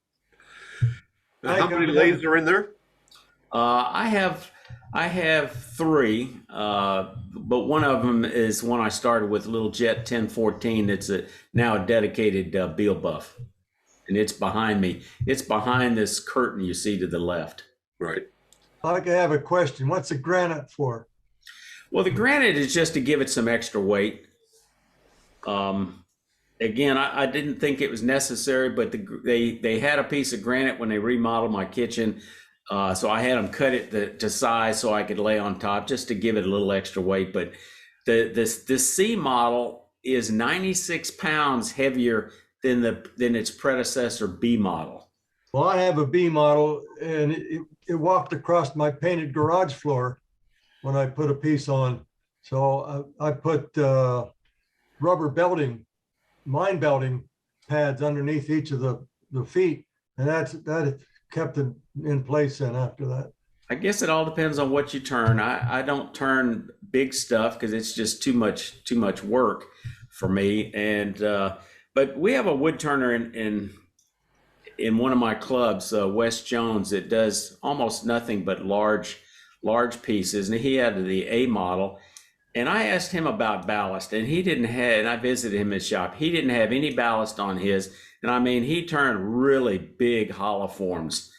Now, how many lathes are in there? I have three, but one of them is one I started with, little Jet 1014. It's now a dedicated Beal buff, and it's behind me. It's behind this curtain you see to the left. Right. I have a question. What's the granite for? Well, the granite is just to give it some extra weight. Again, I didn't think it was necessary, but they had a piece of granite when they remodeled my kitchen. So I had them cut it to size so I could lay on top just to give it a little extra weight. But this C model is 96 pounds heavier than its predecessor B model. Well, I have a B model, and it walked across my painted garage floor when I put a piece on. So I put rubber belting, mine belting pads underneath each of the feet, and that kept it in place then after that. I guess it all depends on what you turn. I don't turn big stuff because it's just too much work for me. And but we have a wood turner in one of my clubs, West Jones, that does almost nothing but large pieces, and he had the A model. And I asked him about ballast, and he didn't have, and I visited him in his shop. He didn't have any ballast on his. And I mean, he turned really big hollow forms.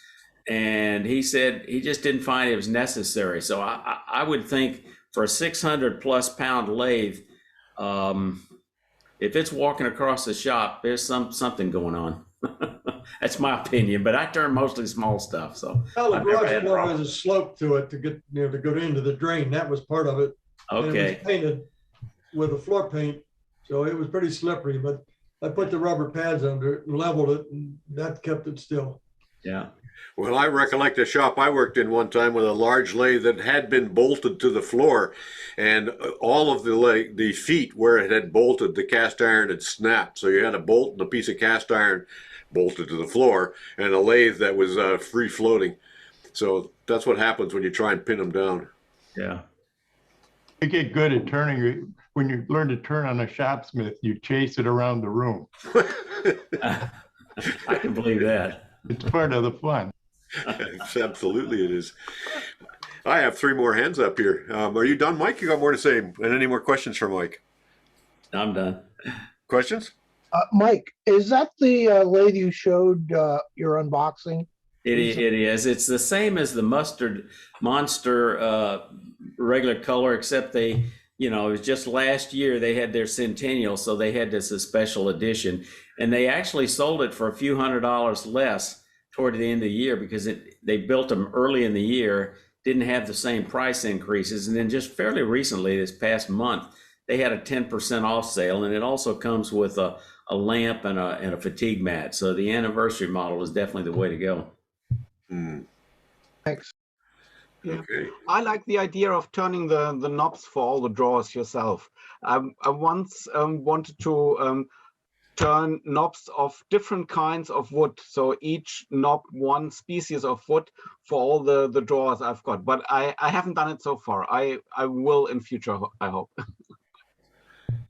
And he said he just didn't find it was necessary. So I would think for a 600+ pound lathe, if it's walking across the shop, there's something going on. That's my opinion, but I turn mostly small stuff. So well, the garage door has a slope to it to get to go into the drain. That was part of it. Okay. And it was painted with a floor paint, so it was pretty slippery. But I put the rubber pads under it and leveled it, and that kept it still. Yeah. Well, I recollect a shop I worked in one time with a large lathe that had been bolted to the floor, and all of the feet where it had bolted, the cast iron had snapped. So you had a bolt and a piece of cast iron bolted to the floor, and a lathe that was free floating. So that's what happens when you try and pin them down. Yeah. You get good at turning. When you learn to turn on a shopsmith, you chase it around the room. I can believe that. It's part of the fun. Absolutely it is. I have three more hands up here. Are you done, Mike? You got more to say? And any more questions for Mike? I'm done. Questions? Mike, is that the lathe you showed your unboxing? It is. It's the same as the Mustard Monster regular color, except it was just last year they had their centennial, so they had this a special edition, and they actually sold it for a few $100s less toward the end of the year because they built them early in the year, didn't have the same price increases, and then just fairly recently, this past month, they had a 10% off sale, and it also comes with a lamp and a fatigue mat. So the anniversary model is definitely the way to go. Mm. Thanks. Yeah. Okay. I like the idea of turning the knobs for all the drawers yourself. I once wanted to turn knobs of different kinds of wood. So each knob, one species of wood for all the drawers I've got. But I haven't done it so far. I will in future, I hope.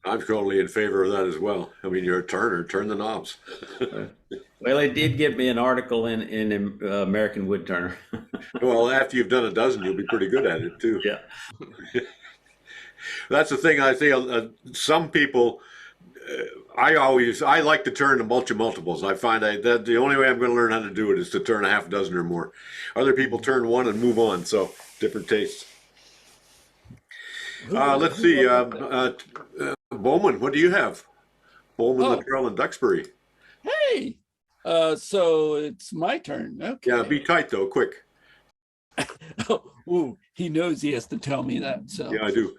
I'm totally in favor of that as well. I mean, you're a turner, turn the knobs. Well, it did give me an article in American Woodturner. Well, after you've done a dozen, you'll be pretty good at it too. Yeah. That's the thing I see. Some people, I like to turn a bunch of multiples. I find that the only way I'm going to learn how to do it is to turn a half dozen or more. Other people turn one and move on. So different tastes. Let's see. Bowman, what do you have? Bowman, Luttrell, and Duxbury. Hey, so it's my turn. Okay. Yeah, be tight though, quick. Ooh, he knows he has to tell me that. So yeah, I do.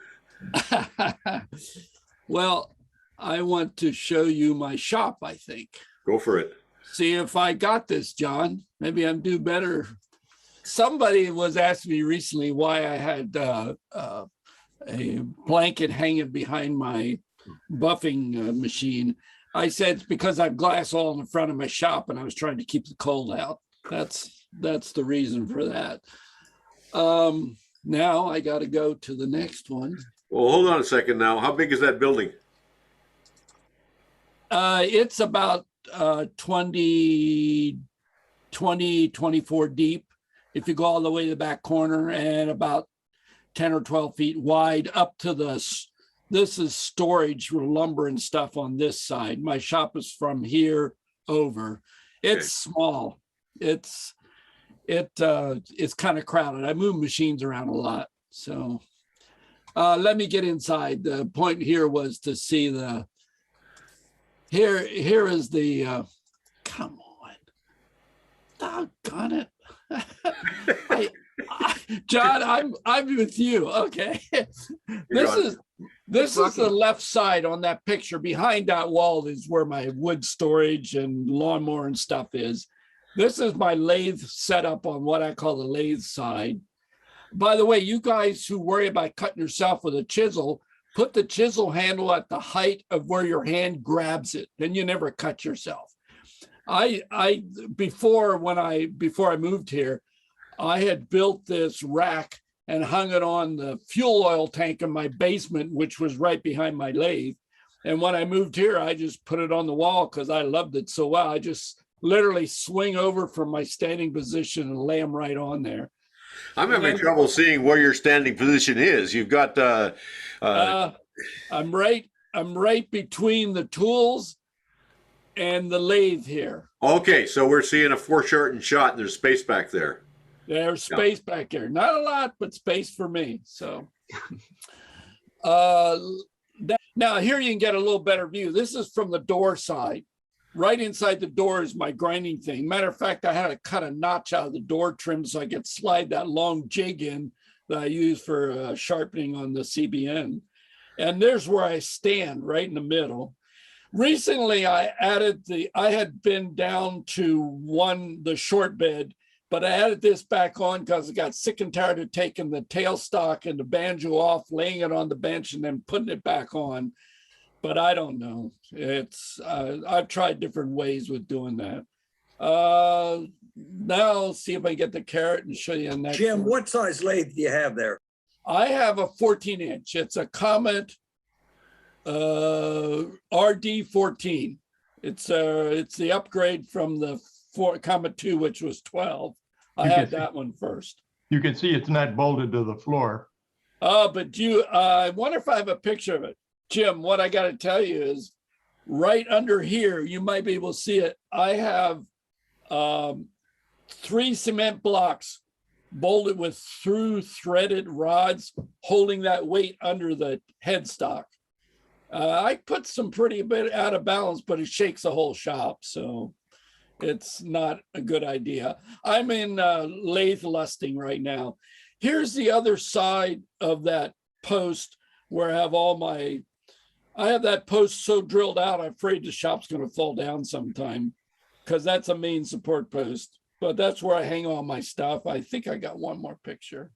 Well, I want to show you my shop, I think. Go for it. See if I got this, John. Maybe I'm do better. Somebody was asking me recently why I had a blanket hanging behind my buffing machine. I said it's because I have glass all in the front of my shop and I was trying to keep the cold out. That's the reason for that. Now I got to go to the next one. Well, hold on a second now. How big is that building? It's about 24 deep if you go all the way to the back corner, and about 10 or 12 feet wide up to this is storage for lumber and stuff on this side. My shop is from here over. It's small. It's kind of crowded. I move machines around a lot. So let me get inside. The point here was to see the, here is the, come on, doggone it. John, I'm with you. Okay. This is the left side on that picture. Behind that wall is where my wood storage and lawnmower and stuff is. This is my lathe setup on what I call the lathe side. By the way, you guys who worry about cutting yourself with a chisel, put the chisel handle at the height of where your hand grabs it. Then you never cut yourself. Before I moved here, I had built this rack and hung it on the fuel oil tank in my basement, which was right behind my lathe. And when I moved here, I just put it on the wall because I loved it so well. I just literally swing over from my standing position and lay them right on there. I'm having trouble seeing where your standing position is. You've got I'm right between the tools and the lathe here. Okay, so we're seeing a foreshortened shot and there's space back there. There's space back there. Not a lot, but space for me. So now here you can get a little better view. This is from the door side. Right inside the door is my grinding thing. Matter of fact, I had to cut a notch out of the door trim so I could slide that long jig in that I use for sharpening on the CBN. And there's where I stand, right in the middle. Recently, I had been down to the short bed, but I added this back on because I got sick and tired of taking the tailstock and the banjo off, laying it on the bench and then putting it back on. But I don't know. I've tried different ways with doing that. Now I'll see if I get the carrot and show you the next Jim, one. what size lathe do you have there? I have a 14-inch. It's a Comet RD14. It's the upgrade from the Comet 2, which was 12. I had that one first. You can see it's not bolted to the floor. Oh, but I wonder if I have a picture of it. Jim, what I got to tell you is right under here, you might be able to see it. I have 3 cement blocks bolted with through threaded rods holding that weight under the headstock. I put some pretty bit out of balance, but it shakes the whole shop. So it's not a good idea. I'm in lathe lusting right now. Here's the other side of that post where I have I have that post so drilled out, I'm afraid the shop's going to fall down sometime because that's a main support post. But that's where I hang all my stuff. I think I got one more picture.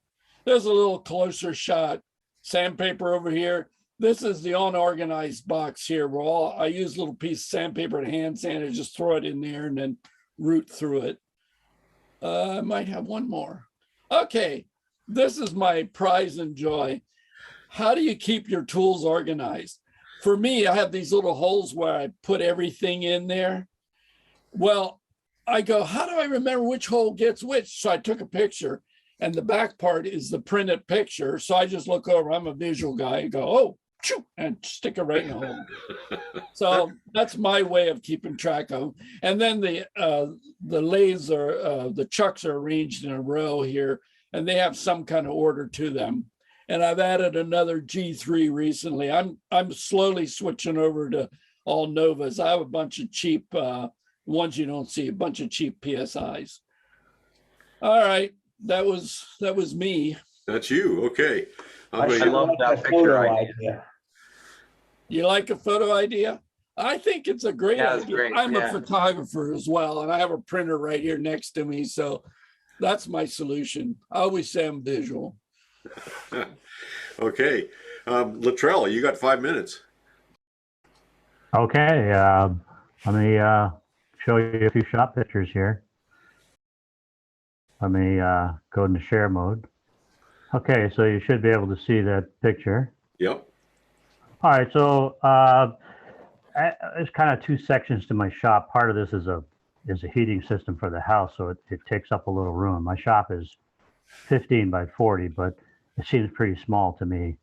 There's a little closer shot. Sandpaper over here. This is the unorganized box here where I use a little piece of sandpaper and hand sand and just throw it in there and then root through it. I might have one more. Okay, this is my prize and joy. How do you keep your tools organized? For me, I have these little holes where I put everything in there. Well, I go, how do I remember which hole gets which? So I took a picture, and the back part is the printed picture. So I just look over, I'm a visual guy, and go, oh, choo, and stick it right in the hole. So that's my way of keeping track of them. And then the lathes are, the chucks are arranged in a row here, and they have some kind of order to them. And I've added another G3 recently. I'm slowly switching over to all Novas. I have a bunch of cheap ones you don't see, a bunch of cheap PSIs. All right, that was me. That's you. Okay. I love that picture idea. You like a photo idea? I think it's a great idea. Great. I'm a photographer as well, and I have a printer right here next to me. So that's my solution. I always say I'm visual. Okay. Latrell, you got 5 minutes. Okay. Let me show you a few shop pictures here. Let me go into share mode. Okay, so you should be able to see that picture. Yep. All right, so there's kind of two sections to my shop. Part of this is a heating system for the house, so it takes up a little room. My shop is 15 by 40, but it seems pretty small to me.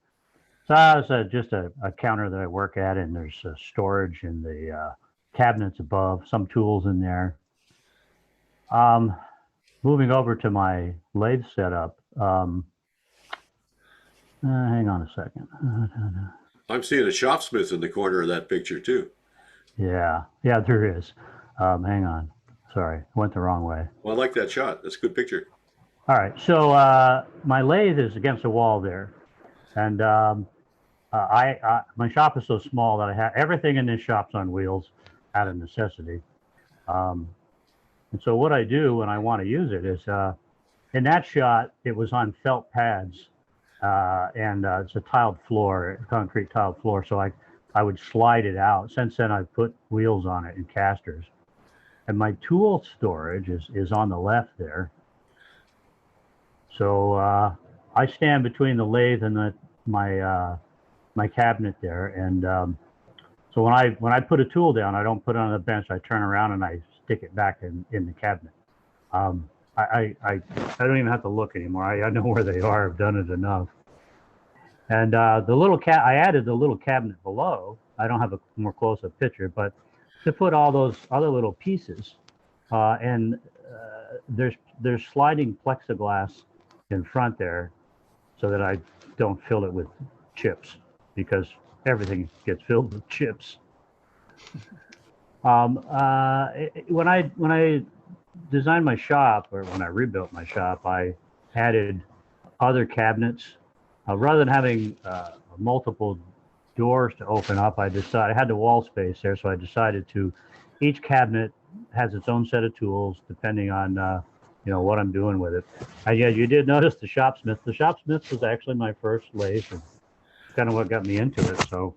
So it's just a counter that I work at, and there's storage in the cabinets above, some tools in there. Moving over to my lathe setup. Hang on a second. I'm seeing a shopsmith in the corner of that picture too. Yeah, there is. Hang on. Sorry, went the wrong way. Well, I like that shot. That's a good picture. All right, so my lathe is against the wall there, and my shop is so small that I have everything in this shop's on wheels out of necessity. And so what I do when I want to use it is, in that shot, it was on felt pads, and it's a tiled floor, a concrete tiled floor, so I would slide it out. Since then, I've put wheels on it and casters. And my tool storage is on the left there. So I stand between the lathe and my cabinet there, and so when I put a tool down, I don't put it on the bench. I turn around and I stick it back in the cabinet. I don't even have to look anymore. I know where they are. I've done it enough. And the little I added the little cabinet below. I don't have a more close-up picture, but to put all those other little pieces, and there's sliding plexiglass in front there, so that I don't fill it with chips, because everything gets filled with chips. When I designed my shop, or when I rebuilt my shop, I added other cabinets. Rather than having multiple doors to open up, I had the wall space there, so I decided to, each cabinet has its own set of tools depending on what I'm doing with it. And yeah, you did notice the shopsmith. The shopsmith was actually my first lathe, and kind of what got me into it. So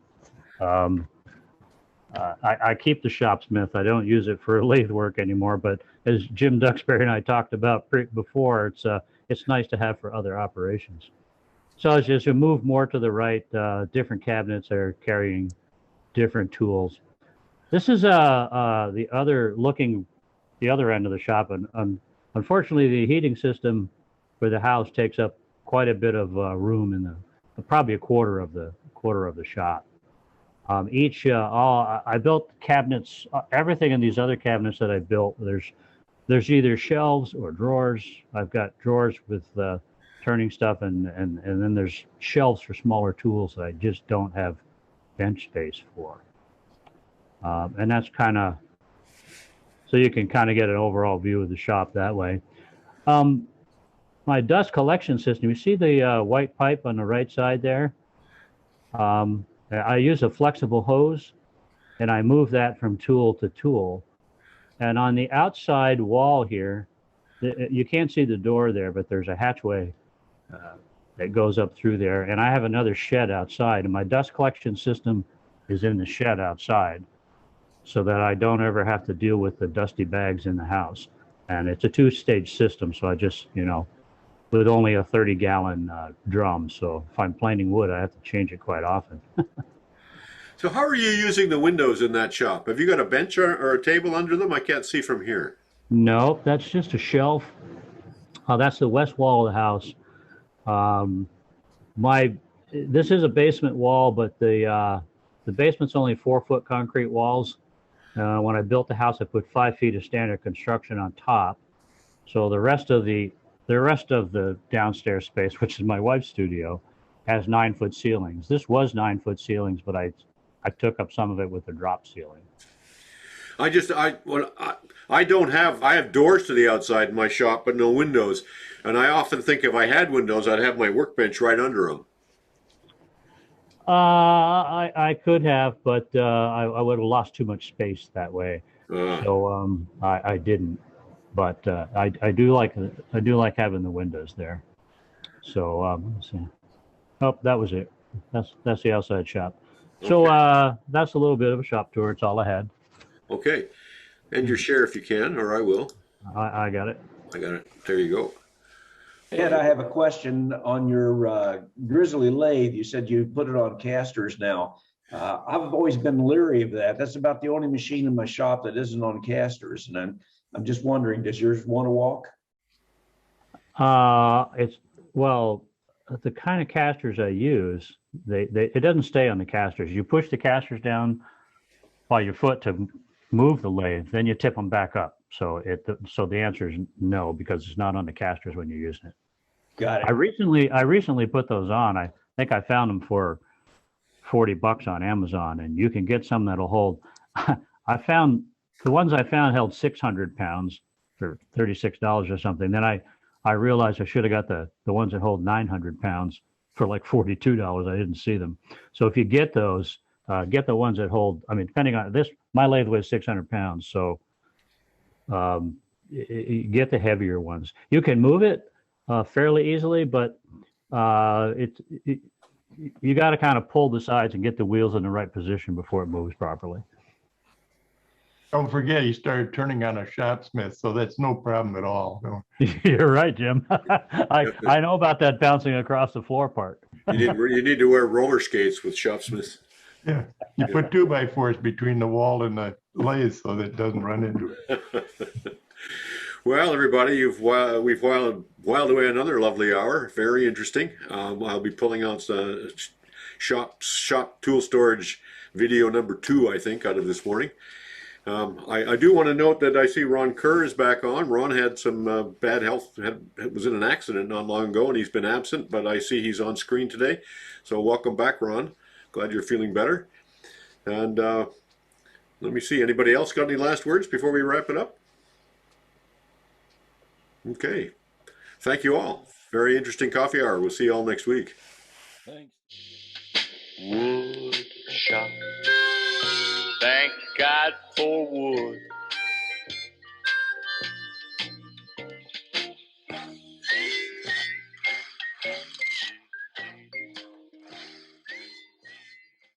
I keep the shopsmith. I don't use it for lathe work anymore, but as Jim Duxbury and I talked about before, it's nice to have for other operations. So as you move more to the right, different cabinets are carrying different tools. This is the other end of the shop, and unfortunately, the heating system for the house takes up quite a bit of room in probably a quarter of the shop. I built cabinets. Everything in these other cabinets that I built, there's either shelves or drawers. I've got drawers with turning stuff, and then there's shelves for smaller tools that I just don't have bench space for. And that's kind of, so you can kind of get an overall view of the shop that way. My dust collection system, you see the white pipe on the right side there? I use a flexible hose, and I move that from tool to tool. And on the outside wall here, you can't see the door there, but there's a hatchway that goes up through there. And I have another shed outside, and my dust collection system is in the shed outside, so that I don't ever have to deal with the dusty bags in the house. And it's a 2-stage system, so I just, with only a 30-gallon drum. So if I'm planing wood, I have to change it quite often. So how are you using the windows in that shop? Have you got a bench or a table under them? I can't see from here. No, that's just a shelf. That's the west wall of the house. This is a basement wall, but the basement's only 4-foot concrete walls. When I built the house, I put 5 feet of standard construction on top. So the rest of the downstairs space, which is my wife's studio, has 9-foot ceilings. This was 9-foot ceilings, but I took up some of it with the drop ceiling. I have doors to the outside in my shop, but no windows. And I often think if I had windows, I'd have my workbench right under them. I could have, but I would have lost too much space that way. So I didn't. But I do like having the windows there. So let's see. Oh, that was it. That's the outside shop. So that's a little bit of a shop tour. It's all I had. Okay. And your share if you can, or I will. I got it. I got it. There you go. Ed, I have a question on your Grizzly lathe. You said you put it on casters now. I've always been leery of that. That's about the only machine in my shop that isn't on casters. And I'm just wondering, does yours want to walk? The kind of casters I use, it doesn't stay on the casters. You push the casters down by your foot to move the lathe, then you tip them back up. So the answer is no, because it's not on the casters when you're using it. Got it. I recently put those on. I think I found them for $40 on Amazon, and you can get some that'll hold. The ones I found held 600 pounds for $36 or something. Then I realized I should have got the ones that hold 900 pounds for like $42. I didn't see them. So if you get those, get the ones that hold, depending on this, my lathe weighs 600 pounds. So get the heavier ones. You can move it fairly easily, but you got to kind of pull the sides and get the wheels in the right position before it moves properly. Don't forget, he started turning on a shopsmith, so that's no problem at all. You're right, Jim. I know about that bouncing across the floor part. You need to wear roller skates with shopsmiths. Yeah, you put 2x4s between the wall and the lathe so that it doesn't run into it. Well, everybody, we've whiled away another lovely hour. Very interesting. I'll be pulling out shop tool storage video number 2, I think, out of this morning. I do want to note that I see Ron Kerr is back on. Ron had some bad health, was in an accident not long ago, and he's been absent, but I see he's on screen today. So welcome back, Ron. Glad you're feeling better. And let me see, anybody else got any last words before we wrap it up? Okay. Thank you all. Very interesting coffee hour. We'll see you all next week. Thanks. Wood shop. Thank God for wood.